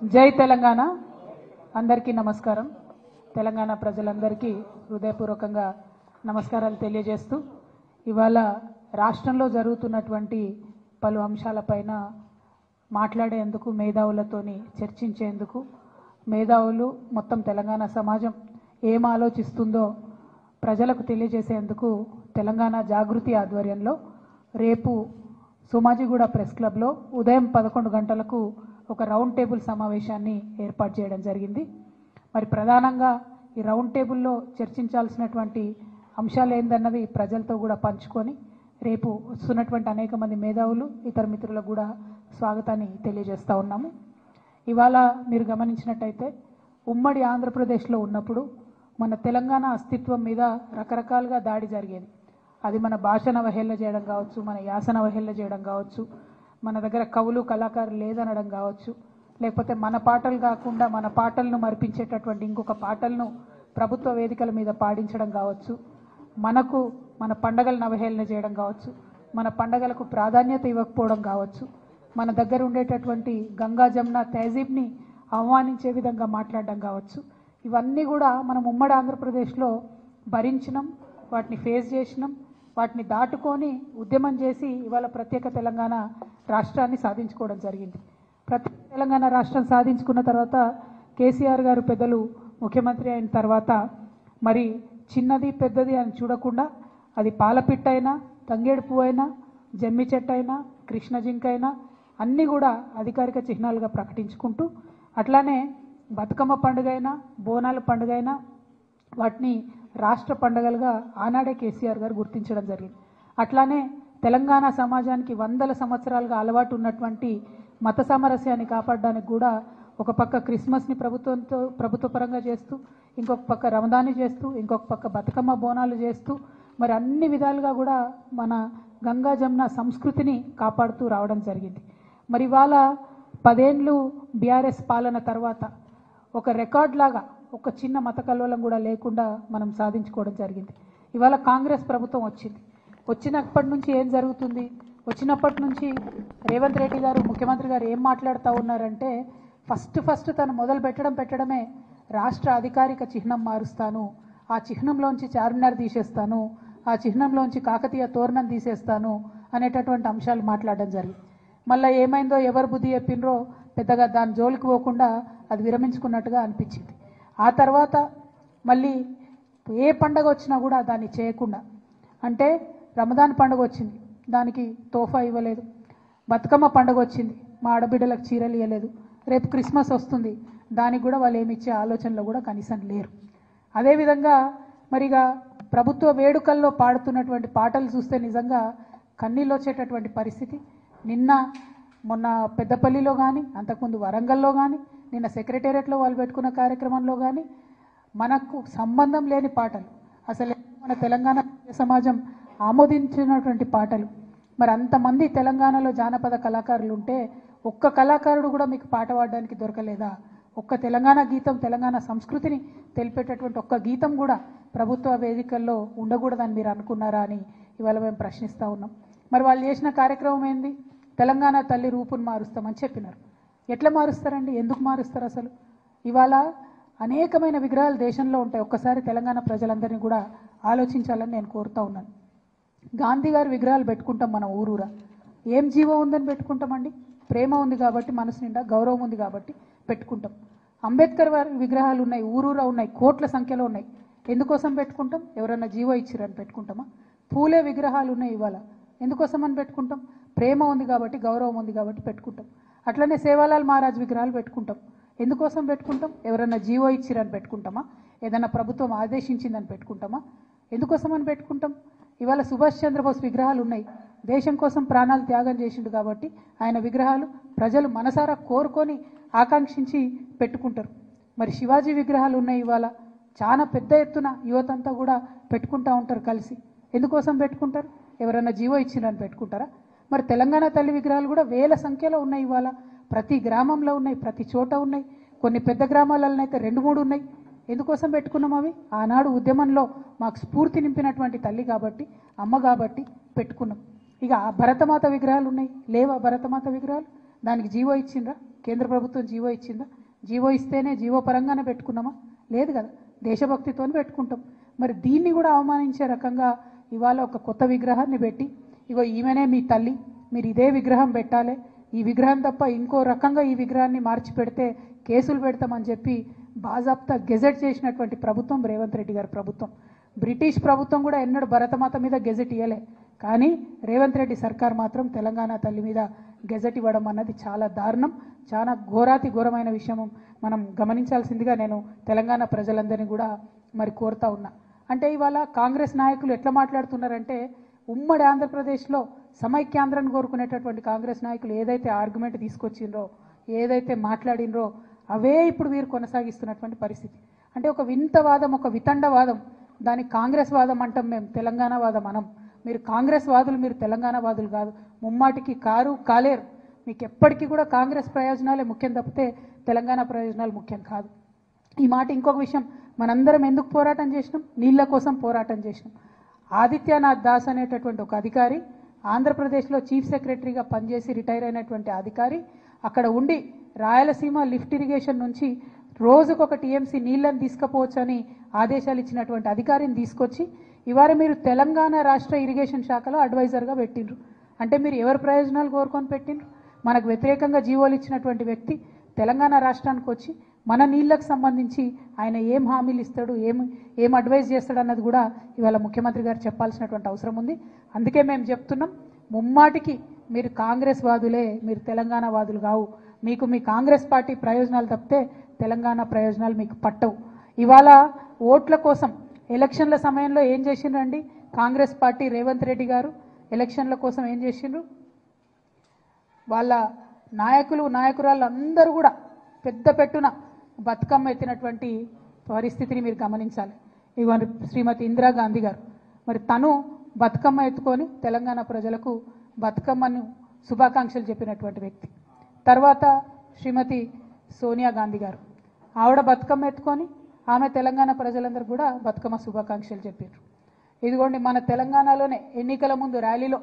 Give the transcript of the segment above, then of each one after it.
జై తెలంగాణ అందరికీ నమస్కారం. తెలంగాణ ప్రజలందరికీ హృదయపూర్వకంగా నమస్కారాలు తెలియజేస్తూ ఇవాళ రాష్ట్రంలో జరుగుతున్నటువంటి పలు అంశాలపైన మాట్లాడేందుకు మేధావులతోని చర్చించేందుకు మేధావులు మొత్తం తెలంగాణ సమాజం ఏం ఆలోచిస్తుందో ప్రజలకు తెలియజేసేందుకు తెలంగాణ జాగృతి ఆధ్వర్యంలో రేపు సోమాజిగూడ ప్రెస్ క్లబ్లో ఉదయం 11 గంటలకు ఒక రౌండ్ టేబుల్ సమావేశాన్ని ఏర్పాటు చేయడం జరిగింది. మరి ప్రధానంగా ఈ రౌండ్ టేబుల్లో చర్చించాల్సినటువంటి అంశాలు ఏందన్నవి ప్రజలతో కూడా పంచుకొని రేపు వస్తున్నటువంటి అనేక మంది మేధావులు ఇతర మిత్రులకు కూడా స్వాగతాన్ని తెలియజేస్తూ ఉన్నాము. ఇవాళ మీరు గమనించినట్టయితే ఉమ్మడి ఆంధ్రప్రదేశ్లో ఉన్నప్పుడు మన తెలంగాణ అస్తిత్వం మీద రకరకాలుగా దాడి జరిగేది. అది మన భాషను అవహేళన చేయడం కావచ్చు, మన యాసను అవహేళన చేయడం కావచ్చు, మన దగ్గర కవులు కళాకారులు లేదనడం కావచ్చు, లేకపోతే మన పాటలు కాకుండా మన పాటలను మరిపించేటటువంటి ఇంకొక పాటలను ప్రభుత్వ వేదికల మీద పాడించడం కావచ్చు, మన పండగలను అవహేళన చేయడం కావచ్చు, మన పండగలకు ప్రాధాన్యత ఇవ్వకపోవడం కావచ్చు, మన దగ్గర ఉండేటటువంటి గంగా జమున తహజీబ్ని అవమానించే విధంగా మాట్లాడడం కావచ్చు. ఇవన్నీ కూడా మనం ఉమ్మడి ఆంధ్రప్రదేశ్లో భరించినాం, వాటిని ఫేస్ చేసినాం, వాటిని దాటుకొని ఉద్యమం చేసి ఇవాళ ప్రత్యేక తెలంగాణ రాష్ట్రాన్ని సాధించుకోవడం జరిగింది. ప్రత్యేక తెలంగాణ రాష్ట్రం సాధించుకున్న తర్వాత కేసీఆర్ గారు పెద్దలు ముఖ్యమంత్రి అయిన తర్వాత మరి చిన్నది పెద్దది అని చూడకుండా అది పాలపిట్టైనా, తంగేడు పువ్వు అయినా, జమ్మి చెట్టు అయినా, కృష్ణ జింక అయినా అన్నీ కూడా అధికారిక చిహ్నాలుగా ప్రకటించుకుంటూ అట్లానే బతుకమ్మ పండుగ అయినా, బోనాల పండుగ అయినా వాటిని రాష్ట్ర పండుగలుగా ఆనాడే కేసీఆర్ గారు గుర్తించడం జరిగింది. అట్లానే తెలంగాణ సమాజానికి వందల సంవత్సరాలుగా అలవాటు ఉన్నటువంటి మత సామరస్యాన్ని కాపాడడానికి కూడా ఒక పక్క క్రిస్మస్ని ప్రభుత్వపరంగా చేస్తూ, ఇంకొక పక్క రమదాన్ని చేస్తూ, ఇంకొక పక్క బతుకమ్మ బోనాలు చేస్తూ మరి అన్ని విధాలుగా కూడా మన గంగా జమున సంస్కృతిని కాపాడుతూ రావడం జరిగింది. మరి ఇవాళ 10 ఏళ్ళు బీఆర్ఎస్ పాలన తర్వాత ఒక రికార్డ్ లాగా ఒక చిన్న మత కల్లోలం కూడా లేకుండా మనం సాధించుకోవడం జరిగింది. ఇవాళ కాంగ్రెస్ ప్రభుత్వం వచ్చినప్పటి నుంచి ఏం జరుగుతుంది? వచ్చినప్పటి నుంచి రేవంత్ రెడ్డి గారు ముఖ్యమంత్రి గారు ఏం మాట్లాడుతూ ఉన్నారంటే ఫస్ట్ తను మొదలు పెట్టడమే రాష్ట్ర అధికారిక చిహ్నం మారుస్తాను, ఆ చిహ్నంలోంచి చార్మినార్ తీసేస్తాను, ఆ చిహ్నంలోంచి కాకతీయ తోరణం తీసేస్తాను అనేటటువంటి అంశాలు మాట్లాడడం జరిగింది. మళ్ళీ ఏమైందో ఎవరు బుద్ధి చెప్పినరో పెద్దగా దాని జోలికి పోకుండా అది విరమించుకున్నట్టుగా అనిపించింది. ఆ తర్వాత మళ్ళీ ఏ పండగ వచ్చినా కూడా దాన్ని చేయకుండా, అంటే రమదాన్ పండుగ వచ్చింది దానికి తోఫా ఇవ్వలేదు, బతుకమ్మ పండుగ వచ్చింది మా ఆడబిడ్డలకు చీరలు ఇవ్వలేదు, రేపు క్రిస్మస్ వస్తుంది దానికి కూడా వాళ్ళు ఏమి ఇచ్చే ఆలోచనలో కూడా కనీసం లేరు. అదేవిధంగా మరిగా ప్రభుత్వ వేడుకల్లో పాడుతున్నటువంటి పాటలు చూస్తే నిజంగా కన్నీళ్ళు వచ్చేటటువంటి పరిస్థితి. మొన్న పెద్దపల్లిలో కానీ, అంతకుముందు వరంగల్లో కానీ, నిన్న సెక్రటేరియట్లో వాళ్ళు పెట్టుకున్న కార్యక్రమంలో కానీ మనకు సంబంధం లేని పాటలు, అసలు మన తెలంగాణ సమాజం ఆమోదించినటువంటి పాటలు. మరి అంతమంది తెలంగాణలో జానపద కళాకారులు ఉంటే ఒక్క కళాకారుడు కూడా మీకు పాట పాడడానికి దొరకలేదా? ఒక్క తెలంగాణ గీతం, తెలంగాణ సంస్కృతిని తెలిపేటటువంటి ఒక్క గీతం కూడా ప్రభుత్వ వేదికల్లో ఉండకూడదని మీరు అనుకున్నారా అని ఇవాళ మేము ప్రశ్నిస్తూ ఉన్నాం. మరి వాళ్ళు చేసిన కార్యక్రమం ఏంది? తెలంగాణ తల్లి రూపును మారుస్తామని చెప్పినారు. ఎట్లా మారుస్తారండి? ఎందుకు మారుస్తారు? అసలు ఇవాళ అనేకమైన విగ్రహాలు దేశంలో ఉంటాయి. ఒక్కసారి తెలంగాణ ప్రజలందరినీ కూడా ఆలోచించాలని నేను కోరుతూ ఉన్నాను. గాంధీ గారి విగ్రహాలు పెట్టుకుంటాం మన ఊరూరా. ఏం జీవం ఉందని పెట్టుకుంటామండి? ప్రేమ ఉంది కాబట్టి, మనసు నిండా గౌరవం ఉంది కాబట్టి పెట్టుకుంటాం. అంబేద్కర్ వారి విగ్రహాలు ఉన్నాయి, ఊరూరా ఉన్నాయి, కోట్ల సంఖ్యలో ఉన్నాయి. ఎందుకోసం పెట్టుకుంటాం? ఎవరన్నా జీవో ఇచ్చిరని పెట్టుకుంటామా? పూలే విగ్రహాలు ఉన్నాయి ఇవాళ, ఎందుకోసం అని పెట్టుకుంటాం? ప్రేమ ఉంది కాబట్టి, గౌరవం ఉంది కాబట్టి పెట్టుకుంటాం. అట్లనే సేవాలాల్ మహారాజ్ విగ్రహాలు పెట్టుకుంటాం. ఎందుకోసం పెట్టుకుంటాం? ఎవరన్నా జీవో ఇచ్చిరని పెట్టుకుంటామా? ఏదైనా ప్రభుత్వం ఆదేశించిందని పెట్టుకుంటామా? ఎందుకోసం అని పెట్టుకుంటాం? ఇవాళ సుభాష్ చంద్రబోస్ విగ్రహాలు ఉన్నాయి, దేశం కోసం ప్రాణాలు త్యాగం చేసిండు కాబట్టి ఆయన విగ్రహాలు ప్రజలు మనసారా కోరుకొని ఆకాంక్షించి పెట్టుకుంటారు. మరి శివాజీ విగ్రహాలు ఉన్నాయి ఇవాళ, చాలా పెద్ద ఎత్తున యువతంతా కూడా పెట్టుకుంటూ ఉంటారు కలిసి. ఎందుకోసం పెట్టుకుంటారు? ఎవరైనా జీవో ఇచ్చిరని పెట్టుకుంటారా? మరి తెలంగాణ తల్లి విగ్రహాలు కూడా వేల సంఖ్యలో ఉన్నాయి ఇవాళ, ప్రతి గ్రామంలో ఉన్నాయి, ప్రతి చోట ఉన్నాయి. కొన్ని పెద్ద గ్రామాలలో అయితే 2-3 ఉన్నాయి. ఎందుకోసం పెట్టుకున్నాం? అవి ఆనాడు ఉద్యమంలో మాకు స్ఫూర్తి నింపినటువంటి తల్లి కాబట్టి, అమ్మ కాబట్టి పెట్టుకున్నాం. ఇక భరతమాత విగ్రహాలు ఉన్నాయి, లేవా భరతమాత విగ్రహాలు? దానికి జీవో ఇచ్చిండ్రా? కేంద్ర ప్రభుత్వం జీవో ఇచ్చిందా? జీవో ఇస్తేనే జీవో పరంగానే పెట్టుకున్నామా? లేదు కదా, దేశభక్తితోనే పెట్టుకుంటాం. మరి దీన్ని కూడా అవమానించే రకంగా ఇవాళ ఒక కొత్త విగ్రహాన్ని పెట్టి, ఇగో ఈమెనే మీ తల్లి, మీరు ఇదే విగ్రహం పెట్టాలి, ఈ విగ్రహం తప్ప ఇంకో రకంగా ఈ విగ్రహాన్ని మార్చి పెడితే కేసులు పెడతామని చెప్పి బాజాప్తా గెజెట్ చేసినటువంటి ప్రభుత్వం రేవంత్ రెడ్డి గారి ప్రభుత్వం. బ్రిటిష్ ప్రభుత్వం కూడా ఎన్నడూ భరతమాత మీద గెజెట్ ఇవ్వలే, కానీ రేవంత్ రెడ్డి సర్కార్ మాత్రం తెలంగాణ తల్లి మీద గెజెట్ ఇవ్వడం అన్నది చాలా దారుణం, చాలా ఘోరాతి ఘోరమైన విషయం మనం గమనించాల్సిందిగా నేను తెలంగాణ ప్రజలందరినీ కూడా మరి కోరుతా ఉన్నా. అంటే ఇవాళ కాంగ్రెస్ నాయకులు ఎట్లా మాట్లాడుతున్నారంటే, ఉమ్మడి ఆంధ్రప్రదేశ్లో సమైక్యాంధ్రాన్ని కోరుకునేటటువంటి కాంగ్రెస్ నాయకులు ఏదైతే ఆర్గ్యుమెంట్ తీసుకొచ్చిండ్రో, ఏదైతే మాట్లాడినరో అవే ఇప్పుడు వీరు కొనసాగిస్తున్నటువంటి పరిస్థితి. అంటే ఒక వింతవాదం, ఒక వితండవాదం, దాని కాంగ్రెస్ వాదం అంటాం మేము, తెలంగాణ వాదం అనం. మీరు కాంగ్రెస్ వాదులు, మీరు తెలంగాణ వాదులు కాదు, ముమ్మాటికి కాలేరు. మీకు ఎప్పటికీ కూడా కాంగ్రెస్ ప్రయోజనాలే ముఖ్యం తప్పితే తెలంగాణ ప్రయోజనాలు ముఖ్యం కాదు. ఈ మాట ఇంకొక విషయం, మనందరం ఎందుకు పోరాటం చేసినాం? నీళ్ల కోసం పోరాటం చేసినాం. ఆదిత్యనాథ్ దాస్ అనేటటువంటి ఒక అధికారి, ఆంధ్రప్రదేశ్లో చీఫ్ సెక్రటరీగా పనిచేసి రిటైర్ అయినటువంటి అధికారి, అక్కడ ఉండి రాయలసీమ లిఫ్ట్ ఇరిగేషన్ నుంచి రోజుకొక టీఎంసీ నీళ్లను తీసుకుపోవచ్చని ఆదేశాలు ఇచ్చినటువంటి అధికారిని తీసుకొచ్చి ఇవాళ మీరు తెలంగాణ రాష్ట్ర ఇరిగేషన్ శాఖలో అడ్వైజర్గా పెట్టిండ్రు. అంటే మీరు ఎవరి ప్రయోజనాలు కోరుకొని పెట్టిండ్రు? మనకు వ్యతిరేకంగా జీవోలు ఇచ్చినటువంటి వ్యక్తి తెలంగాణ రాష్ట్రానికి వచ్చి మన నీళ్లకు సంబంధించి ఆయన ఏం హామీలు ఇస్తాడు, ఏం అడ్వైజ్ చేస్తాడు అన్నది కూడా ఇవాళ ముఖ్యమంత్రి గారు చెప్పాల్సినటువంటి అవసరం ఉంది. అందుకే మేము చెప్తున్నాం, ముమ్మాటికి మీరు కాంగ్రెస్ వాదులే, మీరు తెలంగాణ వాదులు కావు. మీకు మీ కాంగ్రెస్ పార్టీ ప్రయోజనాలు తప్పితే తెలంగాణ ప్రయోజనాలు మీకు పట్టవు. ఇవాళ ఓట్ల కోసం ఎలక్షన్ల సమయంలో ఏం చేసిండ్రండి కాంగ్రెస్ పార్టీ? రేవంత్ రెడ్డి గారు ఎలక్షన్ల కోసం ఏం చేసిండ్రు? వాళ్ళ నాయకురాళ్ళు అందరూ కూడా పెద్ద పెట్టున బతుకమ్మ ఎత్తినటువంటి పరిస్థితిని మీరు గమనించాలి. ఇవాళ శ్రీమతి ఇందిరాగాంధీ గారు మరి తను బతుకమ్మ ఎత్తుకొని తెలంగాణ ప్రజలకు బతుకమ్మను శుభాకాంక్షలు చెప్పినటువంటి వ్యక్తి. తర్వాత శ్రీమతి సోనియా గాంధీ గారు, ఆవిడ బతుకమ్మ ఎత్తుకొని ఆమె తెలంగాణ ప్రజలందరూ కూడా బతుకమ్మ శుభాకాంక్షలు చెప్పారు. ఇదిగోండి మన తెలంగాణలోనే ఎన్నికల ముందు ర్యాలీలో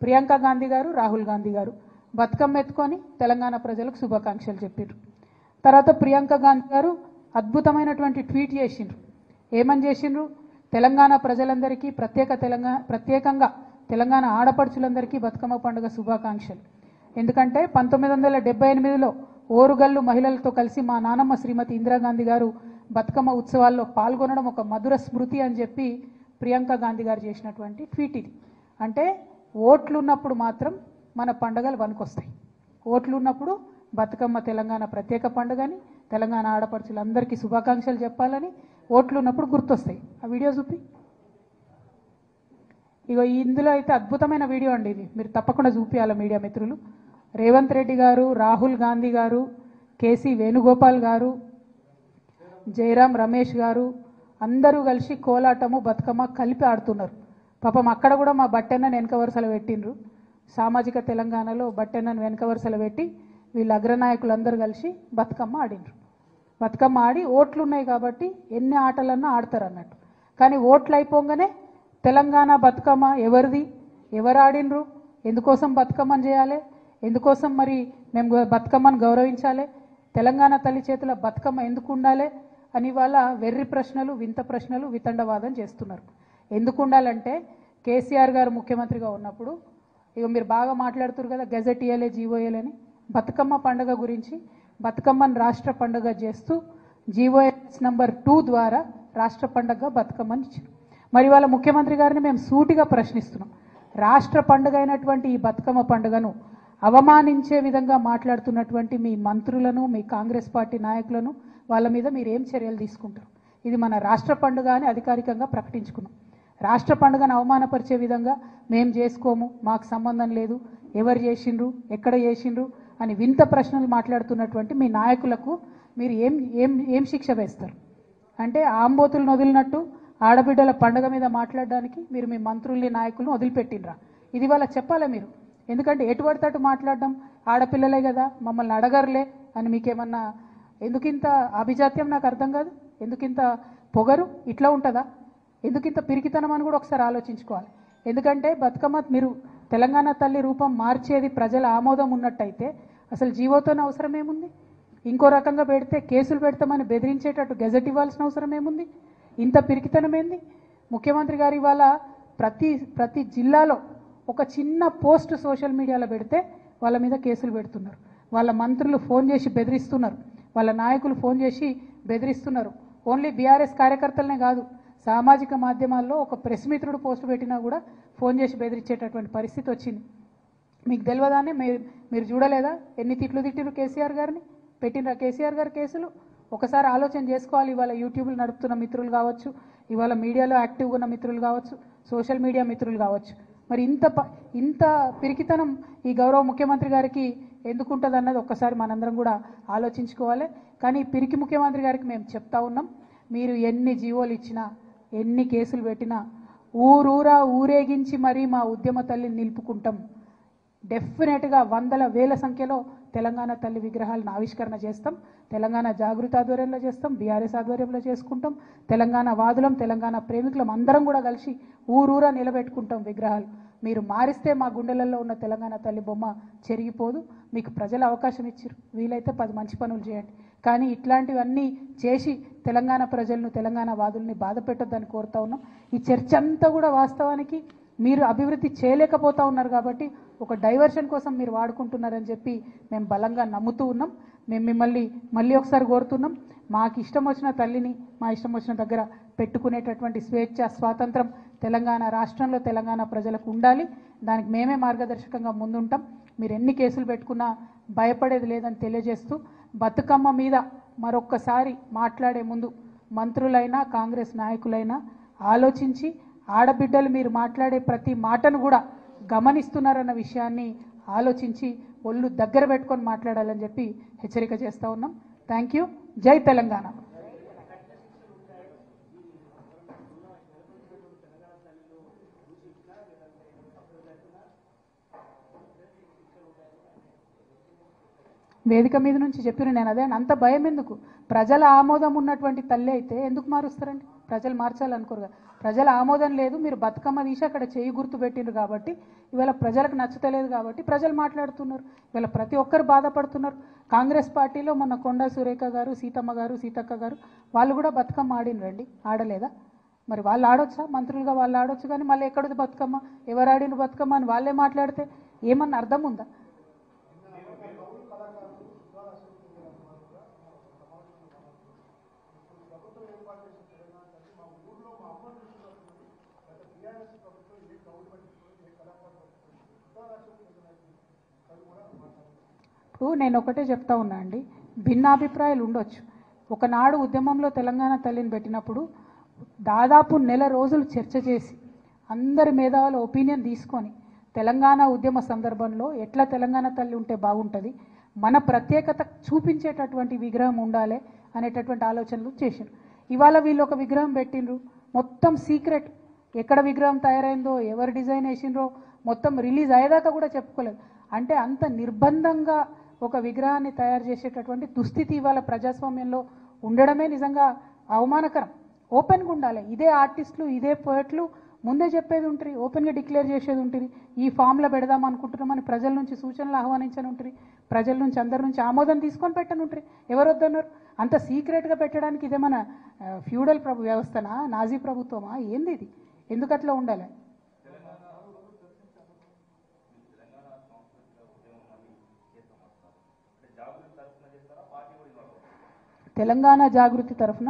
ప్రియాంక గాంధీ గారు, రాహుల్ గాంధీ గారు బతుకమ్మ ఎత్తుకొని తెలంగాణ ప్రజలకు శుభాకాంక్షలు చెప్పారు. తర్వాత ప్రియాంక గాంధీ గారు అద్భుతమైనటువంటి ట్వీట్ చేసిండ్రు. ఏమని చేసిండ్రు? తెలంగాణ ప్రజలందరికీ ప్రత్యేకంగా తెలంగాణ ఆడపడుచులందరికీ బతుకమ్మ పండుగ శుభాకాంక్షలు. ఎందుకంటే 1978లో ఓరుగల్లు మహిళలతో కలిసి మా నానమ్మ శ్రీమతి ఇందిరాగాంధీ గారు బతుకమ్మ ఉత్సవాల్లో పాల్గొనడం ఒక మధుర స్మృతి అని చెప్పి ప్రియాంక గాంధీ గారు చేసినటువంటి ట్వీట్ ఇది. అంటే ఓట్లు ఉన్నప్పుడు మాత్రం మన పండుగలు వనుకొస్తాయి. ఓట్లు ఉన్నప్పుడు బతుకమ్మ తెలంగాణ ప్రత్యేక పండుగని, తెలంగాణ ఆడపడుచులందరికీ శుభాకాంక్షలు చెప్పాలని ఓట్లు ఉన్నప్పుడు గుర్తొస్తాయి. ఆ వీడియో చూపి. ఇగో ఇందులో అయితే అద్భుతమైన వీడియో అండి ఇది, మీరు తప్పకుండా చూపించాలి మీడియా మిత్రులు. రేవంత్ రెడ్డి గారు, రాహుల్ గాంధీ గారు, కేసీ వేణుగోపాల్ గారు, జయరాం రమేష్ గారు అందరూ కలిసి కోలాటము బతుకమ్మ కలిపి ఆడుతున్నారు. పాపం అక్కడ కూడా మా బట్టెన్నను వెనక వరుసలు పెట్టిండ్రు. సామాజిక తెలంగాణలో బట్టెన్నను వెనక వరుసలు పెట్టి వీళ్ళ అగ్రనాయకులందరూ కలిసి బతుకమ్మ ఆడిండ్రు. బతుకమ్మ ఆడి ఓట్లు ఉన్నాయి కాబట్టి ఎన్ని ఆటలన్నా ఆడతారు అన్నట్టు. కానీ ఓట్లు అయిపోగానే తెలంగాణ బతుకమ్మ ఎవరిది, ఎవరు ఆడిండ్రు, ఎందుకోసం బతుకమ్మని చేయాలి, ఎందుకోసం మరి మేము బతుకమ్మను గౌరవించాలి, తెలంగాణ తల్లి చేతుల బతుకమ్మ ఎందుకు ఉండాలి అని వాళ్ళ వెర్రి ప్రశ్నలు, వింత ప్రశ్నలు, వితండవాదం చేస్తున్నారు. ఎందుకు ఉండాలంటే కేసీఆర్ గారు ముఖ్యమంత్రిగా ఉన్నప్పుడు ఇక మీరు బాగా మాట్లాడుతున్నారు కదా, గెజెట్ ఇయ్యలే, జీవో ఇయ్యలేని. బతుకమ్మ పండుగ గురించి బతుకమ్మను రాష్ట్ర పండుగ చేస్తూ జీవోఎస్ నంబర్ 2 ద్వారా రాష్ట్ర పండుగ బతుకమ్మని ఇచ్చారు. మరి వాళ్ళ ముఖ్యమంత్రి గారిని మేము సూటిగా ప్రశ్నిస్తున్నాం, రాష్ట్ర పండుగ అయినటువంటి ఈ బతుకమ్మ పండుగను అవమానించే విధంగా మాట్లాడుతున్నటువంటి మీ మంత్రులను, మీ కాంగ్రెస్ పార్టీ నాయకులను వాళ్ళ మీద మీరు ఏం చర్యలు తీసుకుంటారు? ఇది మన రాష్ట్ర పండుగ అని అధికారికంగా ప్రకటించుకున్నాం. రాష్ట్ర పండుగను అవమానపరిచే విధంగా మేము చేసుకోము, మాకు సంబంధం లేదు, ఎవరు చేసిండ్రు, ఎక్కడ చేసిండ్రు అని వింత ప్రశ్నలు మాట్లాడుతున్నటువంటి మీ నాయకులకు మీరు ఏం ఏం ఏం శిక్ష వేస్తారు? అంటే ఆంబోతులను వదిలినట్టు ఆడబిడ్డల పండుగ మీద మాట్లాడడానికి మీరు మీ మంత్రుల్ని, నాయకులను వదిలిపెట్టినరా? ఇది వాళ్ళకి చెప్పాలి మీరు. ఎందుకంటే ఎటువంటి అటు మాట్లాడడం, ఆడపిల్లలే కదా మమ్మల్ని అడగరులే అని మీకేమన్నా, ఎందుకింత అభిజాత్యం నాకు అర్థం కాదు. ఎందుకింత పొగరు? ఇట్లా ఉంటుందా? ఎందుకింత పిరికితనం అని కూడా ఒకసారి ఆలోచించుకోవాలి. ఎందుకంటే బతుకమ్మ మీరు తెలంగాణ తల్లి రూపం మార్చేది ప్రజల ఆమోదం ఉన్నట్టయితే అసలు జీవోతోనే అవసరం ఏముంది? ఇంకో రకంగా పెడితే కేసులు పెడతామని బెదిరించేటట్టు గెజెట్ ఇవ్వాల్సిన అవసరం ఏముంది? ఇంత పిరికితనం ఏంది? ముఖ్యమంత్రి గారు ఇవాళ ప్రతి జిల్లాలో ఒక చిన్న పోస్ట్ సోషల్ మీడియాలో పెడితే వాళ్ళ మీద కేసులు పెడుతున్నారు. వాళ్ళ మంత్రులు ఫోన్ చేసి బెదిరిస్తున్నారు. వాళ్ళ నాయకులు ఫోన్ చేసి బెదిరిస్తున్నారు. ఓన్లీ బీఆర్ఎస్ కార్యకర్తలనే కాదు, సామాజిక మాధ్యమాల్లో ఒక ప్రెస్ మిత్రుడు పోస్ట్ పెట్టినా కూడా ఫోన్ చేసి బెదిరించేటటువంటి పరిస్థితి వచ్చింది. మీకు తెలియదానే మీరు చూడలేదా ఎన్ని తిట్లు తిట్టిరు కేసీఆర్ గారిని? పెట్టినరా కేసీఆర్ గారు కేసులు? ఒకసారి ఆలోచన చేసుకోవాలి. ఇవాళ యూట్యూబ్లు నడుపుతున్న మిత్రులు కావచ్చు, ఇవాళ మీడియాలో యాక్టివ్గా ఉన్న మిత్రులు కావచ్చు, సోషల్ మీడియా మిత్రులు కావచ్చు, మరి ఇంత పిరికితనం ఈ గౌరవ ముఖ్యమంత్రి గారికి ఎందుకుంటుంది అన్నది ఒక్కసారి మనందరం కూడా ఆలోచించుకోవాలి. కానీ పిరికి ముఖ్యమంత్రి గారికి మేము చెప్తా ఉన్నాం, మీరు ఎన్ని జీవోలు ఇచ్చినా ఎన్ని కేసులు పెట్టినా ఊరూరా ఊరేగించి మరీ మా ఉద్యమ తల్లిని నిలుపుకుంటాం. డెఫినెట్గా వందల వేల సంఖ్యలో తెలంగాణ తల్లి విగ్రహాలను ఆవిష్కరణ చేస్తాం. తెలంగాణ జాగృతి ఆధ్వర్యంలో చేస్తాం, బీఆర్ఎస్ ఆధ్వర్యంలో చేసుకుంటాం. తెలంగాణ వాదులం, తెలంగాణ ప్రేమికులం అందరం కూడా కలిసి ఊరూరా నిలబెట్టుకుంటాం విగ్రహాలు. మీరు మారిస్తే మా గుండెలలో ఉన్న తెలంగాణ తల్లి బొమ్మ చెరిగిపోదు. మీకు ప్రజలు అవకాశం ఇచ్చారు, వీలైతే 10 మంచి పనులు చేయండి. కానీ ఇట్లాంటివన్నీ చేసి తెలంగాణ ప్రజలను, తెలంగాణ వాదుల్ని బాధ పెట్టొద్దని కోరుతా ఉన్నాం. ఈ చర్చ అంతా కూడా వాస్తవానికి మీరు అభివృద్ధి చేయలేకపోతా ఉన్నారు కాబట్టి ఒక డైవర్షన్ కోసం మీరు వాడుకుంటున్నారని చెప్పి మేము బలంగా నమ్ముతూ ఉన్నాం. మేము మిమ్మల్ని మళ్ళీ ఒకసారి కోరుతున్నాం, మాకు ఇష్టం వచ్చిన తల్లిని మా ఇష్టం వచ్చిన దగ్గర పెట్టుకునేటటువంటి స్వేచ్ఛ, స్వాతంత్రం తెలంగాణ రాష్ట్రంలో తెలంగాణ ప్రజలకు ఉండాలి. దానికి మేమే మార్గదర్శకంగా ముందుంటాం. మీరు ఎన్ని కేసులు పెట్టుకున్నా భయపడేది లేదని తెలియజేస్తూ, బతుకమ్మ మీద మరొక్కసారి మాట్లాడే ముందు మంత్రులైనా కాంగ్రెస్ నాయకులైనా ఆలోచించి, ఆడబిడ్డలు మీరు మాట్లాడే ప్రతి మాటను కూడా గమనిస్తున్నారన్న విషయాన్ని ఆలోచించి ఒళ్ళు దగ్గర పెట్టుకొని మాట్లాడాలని చెప్పి హెచ్చరిక చేస్తూ ఉన్నాం. Thank you. జై తెలంగాణ. వేదిక మీద నుంచి చెప్పిన నేను అదే, అంత భయం ఎందుకు? ప్రజల ఆమోదం ఉన్నటువంటి తల్లి అయితే ఎందుకు మారుస్తారండి? ప్రజలు మార్చాలనుకోరుగా. ప్రజల ఆమోదం లేదు, మీరు బతుకమ్మ తీసి అక్కడ చేయి గుర్తు పెట్టిండ్రు కాబట్టి ఇవాళ ప్రజలకు నచ్చుతలేదు కాబట్టి ప్రజలు మాట్లాడుతున్నారు. ఇవాళ ప్రతి ఒక్కరు బాధపడుతున్నారు. కాంగ్రెస్ పార్టీలో మొన్న కొండా సురేఖ గారు, సీతమ్మ గారు, సీతక్క గారు వాళ్ళు కూడా బతుకమ్మ ఆడినరండి, ఆడలేదా? మరి వాళ్ళు ఆడొచ్చా? మంత్రులుగా వాళ్ళు ఆడొచ్చు, కానీ మళ్ళీ ఎక్కడిది బతుకమ్మ, ఎవరు ఆడిన బతుకమ్మ అని వాళ్ళే మాట్లాడితే ఏమన్నా అర్థం ఉందా? ఇప్పుడు నేను ఒకటే చెప్తా ఉన్నా అండి, భిన్నాభిప్రాయాలు ఉండొచ్చు. ఒకనాడు ఉద్యమంలో తెలంగాణ తల్లిని పెట్టినప్పుడు దాదాపు నెల రోజులు చర్చ చేసి అందరి మేధావుల ఒపీనియన్ తీసుకొని తెలంగాణ ఉద్యమ సందర్భంలో ఎట్లా తెలంగాణ తల్లి ఉంటే బాగుంటుంది, మన ప్రత్యేకత చూపించేటటువంటి విగ్రహం ఉండాలి అనేటటువంటి ఆలోచనలు చేశారు. ఇవాళ వీళ్ళు ఒక విగ్రహం పెట్టిండ్రు, మొత్తం సీక్రెట్. ఎక్కడ విగ్రహం తయారైందో, ఎవరు డిజైన్ వేసిండ్రో మొత్తం రిలీజ్ అయ్యేదాకా కూడా చెప్పుకోలేదు. అంటే అంత నిర్బంధంగా ఒక విగ్రహాన్ని తయారు చేసేటటువంటి దుస్థితి ఇవాళ ప్రజాస్వామ్యంలో ఉండడమే నిజంగా అవమానకరం. ఓపెన్గా ఉండాలి. ఇదే ఆర్టిస్టులు, ఇదే పోయట్లు ముందే చెప్పేది ఉంటుంది, ఓపెన్గా డిక్లేర్ చేసేది ఉంటుంది. ఈ ఫామ్లో పెడదాం అనుకుంటున్నామని ప్రజల నుంచి సూచనలు ఆహ్వానించని ఉంటుంది, ప్రజల నుంచి అందరి నుంచి ఆమోదం తీసుకొని పెట్టని ఉంటుంది. ఎవరు వద్దన్నారు? అంత సీక్రెట్గా పెట్టడానికి ఇదేమన్నా ఫ్యూడల్ వ్యవస్థనా, నాజీ ప్రభుత్వమా, ఏంది ఇది? ఎందుకు అట్లా ఉండాలి? తెలంగాణ జాగృతి తరఫున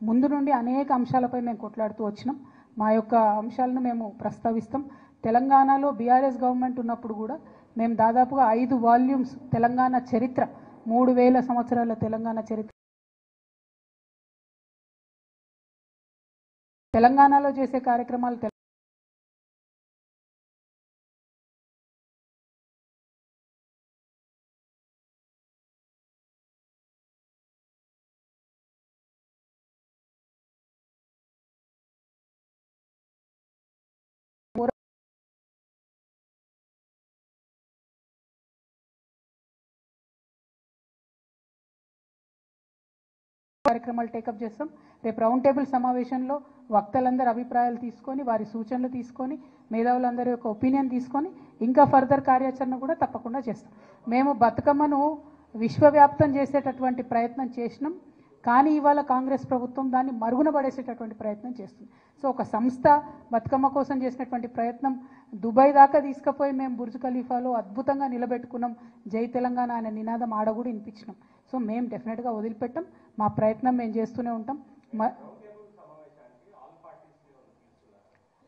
ముందు నుండి అనేక అంశాలపై మేము కొట్లాడుతూ వచ్చినాం. మా యొక్క అంశాలను మేము ప్రస్తావిస్తాం. తెలంగాణలో బీఆర్ఎస్ గవర్నమెంట్ ఉన్నప్పుడు కూడా మేము దాదాపుగా 5 వాల్యూమ్స్ తెలంగాణ చరిత్ర, 3000 సంవత్సరాల తెలంగాణ చరిత్ర తెలంగాణలో చేసే కార్యక్రమాలు కార్యక్రమాలు టేకప్ చేస్తాం. రేపు రౌండ్ టేబుల్ సమావేశంలో వక్తలందరి అభిప్రాయాలు తీసుకొని వారి సూచనలు తీసుకొని మేధావులందరి యొక్క ఒపీనియన్ తీసుకొని ఇంకా ఫర్దర్ కార్యాచరణ కూడా తప్పకుండా చేస్తాం. మేము బతుకమ్మను విశ్వవ్యాప్తం చేసేటటువంటి ప్రయత్నం చేసినాం, కానీ ఇవాళ కాంగ్రెస్ ప్రభుత్వం దాన్ని మరుగున పడేసేటటువంటి ప్రయత్నం చేస్తుంది. సో ఒక సంస్థ బతుకమ్మ కోసం చేసినటువంటి ప్రయత్నం దుబాయ్ దాకా తీసుకుపోయి మేము బుర్జ్ ఖలీఫాలో అద్భుతంగా నిలబెట్టుకున్నాం. జై తెలంగాణ అనే నినాదం ఆడ కూడా వినిపించినాం. సో మేము డెఫినెట్గా వదిలిపెట్టాం, మా ప్రయత్నం మేము చేస్తూనే ఉంటాం.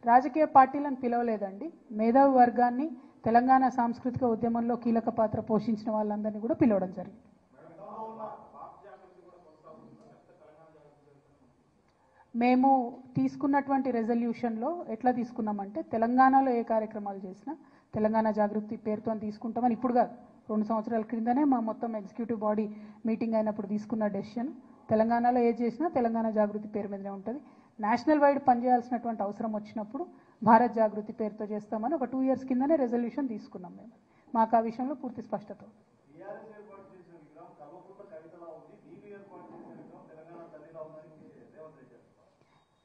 రాజకీయ పార్టీలను పిలవలేదండి, మేధావి వర్గాన్ని తెలంగాణ సాంస్కృతిక ఉద్యమంలో కీలక పాత్ర పోషించిన వాళ్ళందరినీ కూడా పిలవడం జరిగింది. మేము తీసుకున్నటువంటి రెజల్యూషన్లో ఎట్లా తీసుకున్నామంటే తెలంగాణలో ఏ కార్యక్రమాలు చేసినా తెలంగాణ జాగృతి పేరుతో తీసుకుంటామని ఇప్పుడు కాదు, 2 సంవత్సరాల క్రిందనే మా మొత్తం ఎగ్జిక్యూటివ్ బాడీ మీటింగ్ అయినప్పుడు తీసుకున్న డెసిషన్. తెలంగాణలో ఏది చేసినా తెలంగాణ జాగృతి పేరు మీదనే ఉంటుంది. నేషనల్ వైడ్ పనిచేయాల్సినటువంటి అవసరం వచ్చినప్పుడు భారత్ జాగృతి పేరుతో చేస్తామని ఒక 2 ఇయర్స్ కిందనే రెజల్యూషన్ తీసుకున్నాం. మేము మాకు ఆ విషయంలో పూర్తి స్పష్టత.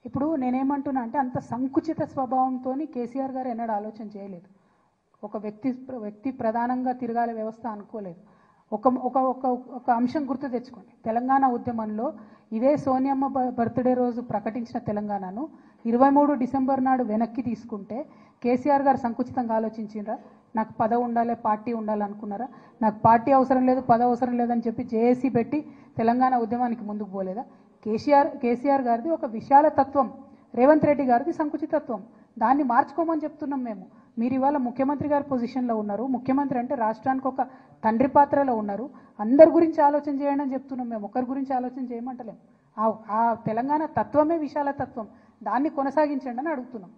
ఇప్పుడు నేనేమంటున్నా అంటే అంత సంకుచిత స్వభావంతో కేసీఆర్ గారు ఎన్నడూ ఆలోచన చేయలేదు. ఒక వ్యక్తి ప్రధానంగా తిరగాల వ్యవస్థ అనుకోలేదు. ఒక అంశం గుర్తు తెచ్చుకోండి, తెలంగాణ ఉద్యమంలో ఇదే సోనియమ్మ బర్త్డే రోజు ప్రకటించిన తెలంగాణను 23 డిసెంబర్ నాడు వెనక్కి తీసుకుంటే కేసీఆర్ గారు సంకుచితంగా ఆలోచించిండ్రా? నాకు పదవి ఉండాలి, పార్టీ ఉండాలనుకున్నారా? నాకు పార్టీ అవసరం లేదు, పదవి అవసరం లేదని చెప్పి జేఏసీ పెట్టి తెలంగాణ ఉద్యమానికి ముందుకు పోలేదా? కేసీఆర్ గారిది ఒక విశాల తత్వం, రేవంత్ రెడ్డి గారిది సంకుచితత్వం. దాన్ని మార్చుకోమని చెప్తున్నాం మేము. మీరు ఇవాళ ముఖ్యమంత్రి గారి పొజిషన్లో ఉన్నారు, ముఖ్యమంత్రి అంటే రాష్ట్రానికి ఒక తండ్రి పాత్రలో ఉన్నారు, అందరి గురించి ఆలోచన చేయండి అని చెప్తున్నాం మేము, ఒకరి గురించి ఆలోచన చేయమంటలేం. ఆ తెలంగాణ తత్వమే విశాల తత్వం, దాన్ని కొనసాగించండి అని అడుగుతున్నాం.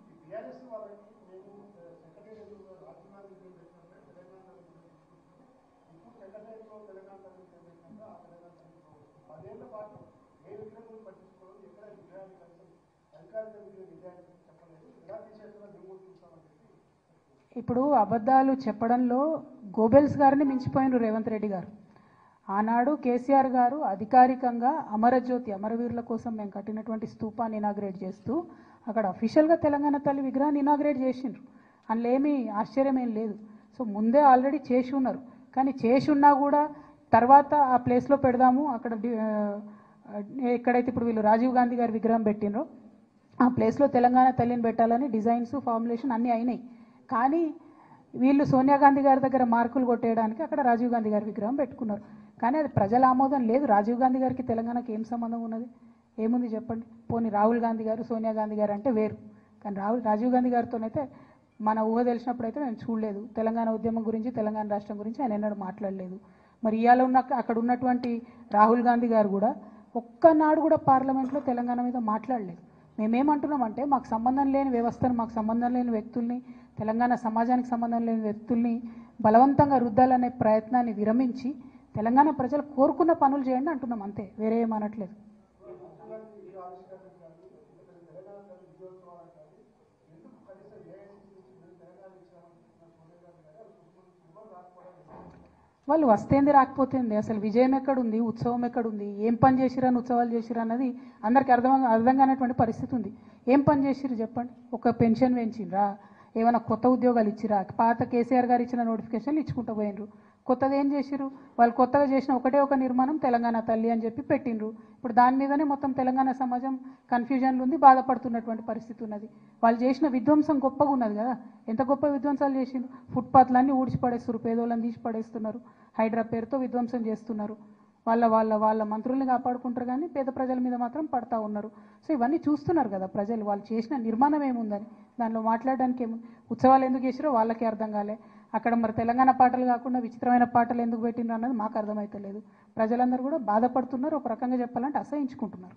ఇప్పుడు అబద్ధాలు చెప్పడంలో గోబెల్స్ గారిని మించిపోయినారు రేవంత్ రెడ్డి గారు. ఆనాడు కేసీఆర్ గారు అధికారికంగా అమరజ్యోతి అమరవీరుల కోసం మేము కట్టినటువంటి స్తూపాన్ని ఇనాగ్రేట్ చేస్తూ అక్కడ అఫీషియల్గా తెలంగాణ తల్లి విగ్రహాన్ని ఇనాగ్రేట్ చేసిండ్రు. అందులో ఏమీ ఆశ్చర్యం ఏం లేదు. సో ముందే ఆల్రెడీ చేసి ఉన్నారు, కానీ చేసి ఉన్నా కూడా తర్వాత ఆ ప్లేస్లో పెడదాము, అక్కడ ఎక్కడైతే ఇప్పుడు వీళ్ళు రాజీవ్ గాంధీ గారి విగ్రహం పెట్టినరో ఆ ప్లేస్లో తెలంగాణ తల్లిని పెట్టాలని డిజైన్స్ ఫార్ములేషన్ అన్నీ అయినాయి. కానీ వీళ్ళు సోనియా గాంధీ గారి దగ్గర మార్కులు కొట్టేయడానికి అక్కడ రాజీవ్ గాంధీ గారి విగ్రహం పెట్టుకున్నారు. కానీ అది ప్రజల ఆమోదం లేదు. రాజీవ్ గాంధీ గారికి తెలంగాణకి ఏం సంబంధం ఉన్నది? ఏముంది చెప్పండి? పోనీ రాహుల్ గాంధీ గారు సోనియా గాంధీ గారు అంటే వేరు, కానీ రాజీవ్ గాంధీ గారితోనైతే మన ఊహ తెలిసినప్పుడైతే మేము చూడలేదు. తెలంగాణ ఉద్యమం గురించి, తెలంగాణ రాష్ట్రం గురించి ఆయన ఎన్నడూ మాట్లాడలేదు. మరి ఇవాళ అక్కడ ఉన్నటువంటి రాహుల్ గాంధీ గారు కూడా ఒక్కనాడు కూడా పార్లమెంట్లో తెలంగాణ మీద మాట్లాడలేదు. మేమేమంటున్నామంటే మాకు సంబంధం లేని వ్యవస్థను, మాకు సంబంధం లేని వ్యక్తుల్ని, తెలంగాణ సమాజానికి సంబంధం లేని వ్యక్తుల్ని బలవంతంగా రుద్దాలనే ప్రయత్నాన్ని విరమించి తెలంగాణ ప్రజలు కోరుకున్న పనులు చేయండి అంటున్నాం, అంతే, వేరే ఏమనట్లేదు. వాళ్ళు వస్తేంది రాకపోతుంది, అసలు విజయం ఎక్కడుంది, ఉత్సవం ఎక్కడుంది, ఏం పని చేసిరని ఉత్సవాలు చేసిరు అన్నది అందరికీ అర్థం కానటువంటి పరిస్థితి ఉంది. ఏం పని చేసిరు చెప్పండి? ఒక పెన్షన్ పెంచిరా, ఏమైనా కొత్త ఉద్యోగాలు ఇచ్చిరా? పాత కేసీఆర్ గారు ఇచ్చిన నోటిఫికేషన్లు ఇచ్చుకుంటూ పోయినరు. కొత్తది ఏం చేసిరు? వాళ్ళు కొత్తగా చేసిన ఒక నిర్మాణం తెలంగాణ తల్లి అని చెప్పి పెట్టినరు. ఇప్పుడు దాని మీదనే మొత్తం తెలంగాణ సమాజం కన్ఫ్యూజన్లు ఉంది, బాధపడుతున్నటువంటి పరిస్థితి ఉన్నది. వాళ్ళు చేసిన విధ్వంసం గొప్పగా ఉన్నది కదా, ఎంత గొప్ప విధ్వంసాలు చేసిండ్రు. ఫుట్పాత్లన్నీ ఊడ్చి పడేస్తున్నారు, పేదోళ్ళని తీసి పడేస్తున్నారు, హైడ్రా పేరుతో విధ్వంసం చేస్తున్నారు. వాళ్ళ మంత్రుల్ని కాపాడుకుంటారు కానీ పేద ప్రజల మీద మాత్రం పడతా ఉన్నారు. సో ఇవన్నీ చూస్తున్నారు కదా ప్రజలు, వాళ్ళు చేసిన నిర్మాణం ఏముందని దానిలో మాట్లాడడానికి ఏముంది? ఉత్సవాలు ఎందుకు చేసిరో వాళ్ళకి అర్థం కాలే. అక్కడ మరి తెలంగాణ పాటలు కాకుండా విచిత్రమైన పాటలు ఎందుకు పెట్టిండ్రు అన్నది మాకు అర్థమవుతలేదు. ప్రజలందరూ కూడా బాధపడుతున్నారు, ఒక రకంగా చెప్పాలంటే అసహించుకుంటున్నారు.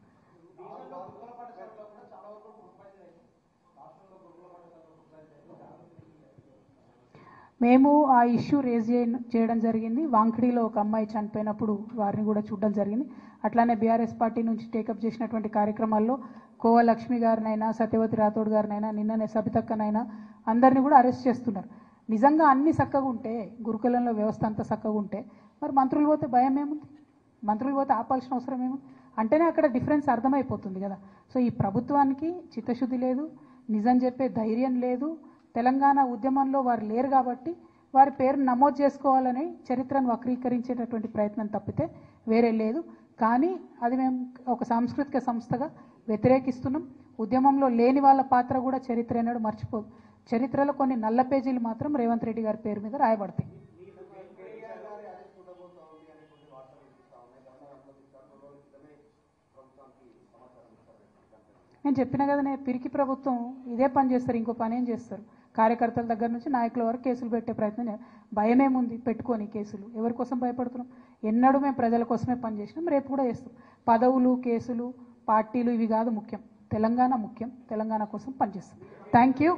మేము ఆ ఇష్యూ రేజ్ చేయడం జరిగింది. వాంఖడిలో ఒక అమ్మాయి చనిపోయినప్పుడు వారిని కూడా చూడడం జరిగింది. అట్లానే బీఆర్ఎస్ పార్టీ నుంచి టేకప్ చేసినటువంటి కార్యక్రమాల్లో కోవ లక్ష్మి గారినైనా, సత్యవతి రాథోడ్ గారినైనా, నిన్ననే సబితక్కనైనా అందరినీ కూడా అరెస్ట్ చేస్తున్నారు. నిజంగా అన్ని చక్కగా ఉంటే, గురుకులంలో వ్యవస్థ అంతా చక్కగా ఉంటే మరి మంత్రులు పోతే భయం ఏముంది? మంత్రులు పోతే ఆపాల్సిన అవసరం ఏముంది? అంటేనే అక్కడ డిఫరెన్స్ అర్థమైపోతుంది కదా. సో ఈ ప్రభుత్వానికి చిత్తశుద్ధి లేదు, నిజం చెప్పే ధైర్యం లేదు, తెలంగాణ ఉద్యమంలో వారు లేరు కాబట్టి వారి పేరు నమోదు చేసుకోవాలని చరిత్రను వక్రీకరించేటటువంటి ప్రయత్నం తప్పితే వేరే లేదు. కానీ అది మేము ఒక సాంస్కృతిక సంస్థగా వ్యతిరేకిస్తున్నాం. ఉద్యమంలో లేని వాళ్ళ పాత్ర కూడా చరిత్ర అన్నాడు మర్చిపోదు. చరిత్రలో కొన్ని నల్ల పేజీలు మాత్రం రేవంత్ రెడ్డి గారి పేరు మీద రాయబడతాయి. నేను చెప్పిన కదా, నేను పిరికి ప్రభుత్వం ఇదే పని చేస్తారు, ఇంకో పని ఏం చేస్తారు. కార్యకర్తల దగ్గర నుంచి నాయకుల వరకు కేసులు పెట్టే ప్రయత్నం. భయమేముంది పెట్టుకొని కేసులు? ఎవరి కోసం భయపడుతున్నాం? ఎన్నడూ మేము ప్రజల కోసమే పనిచేసినాం, రేపు కూడా చేస్తాం. పదవులు, కేసులు, పార్టీలు ఇవి కాదు ముఖ్యం, తెలంగాణ ముఖ్యం. తెలంగాణ కోసం పనిచేస్తాం. Thank you.